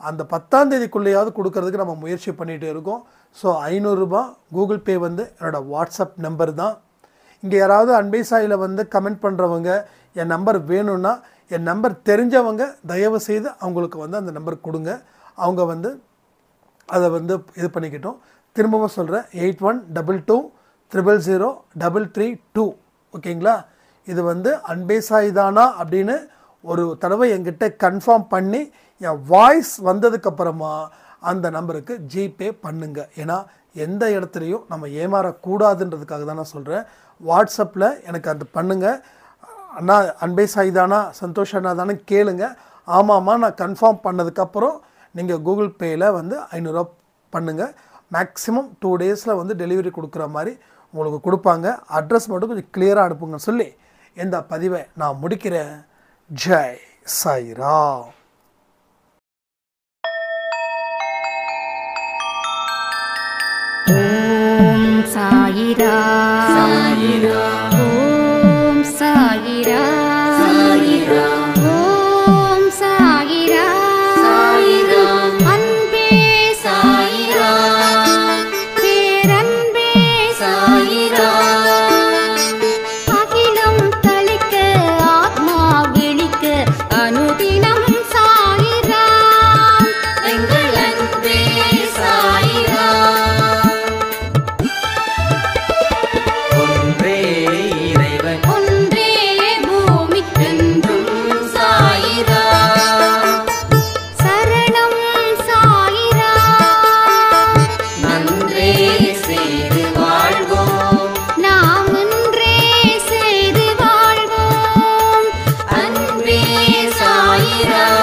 அந்த 10ஆம் தேதிக்குள்ளேயாவது கொடுக்கறதுக்கு நம்ம முயற்சி பண்ணிகிட்டு இருக்கோம். ஸோ 500 ரூபாய் கூகுள் பே வந்து என்னோடய வாட்ஸ்அப் நம்பர் தான். இங்கே யாராவது அன்பே சாயில் வந்து கமெண்ட் பண்ணுறவங்க என் நம்பர் வேணும்னா, என் நம்பர் தெரிஞ்சவங்க தயவு செய்து அவங்களுக்கு வந்து அந்த நம்பர் கொடுங்க. அவங்க வந்து அதை வந்து இது பண்ணிக்கிட்டோம். திரும்பவும் சொல்கிறேன், 8122000332. ஓகேங்களா? இது வந்து அன்பே சாய் தானா அப்படின்னு ஒரு தடவை என்கிட்ட கன்ஃபார்ம் பண்ணி என் வாய்ஸ் வந்ததுக்கப்புறமா அந்த நம்பருக்கு ஜிபே பண்ணுங்க. ஏன்னா எந்த இடத்துலையும் நம்ம ஏமாறக்கூடாதுன்றதுக்காக தான் நான் சொல்கிறேன். வாட்ஸ்அப்பில் எனக்கு அது பண்ணுங்கள். அண்ணா அன்பே சாய் தானா, சந்தோஷ் அண்ணா தானே கேளுங்க. ஆமாம்மா நான் கன்ஃபார்ம் பண்ணதுக்கப்புறம் நீங்கள் கூகுள் பேயில் வந்து 500 ரூபா பண்ணுங்கள். மேக்ஸிமம் 2 டேஸில் வந்து டெலிவரி கொடுக்குற மாதிரி உங்களுக்கு கொடுப்பாங்க. அட்ரஸ் மட்டும் கொஞ்சம் கிளியராக அனுப்புங்கன்னு சொல்லி இந்த பதிவை நான் முடிக்கிறேன். ஜெய் சாய்ராம். ஓம் சாயிரா சாயிரா, ஓம் சாயிரா சாயிரா, ஓம் சாயிரா சாயிரா. சாயிராம்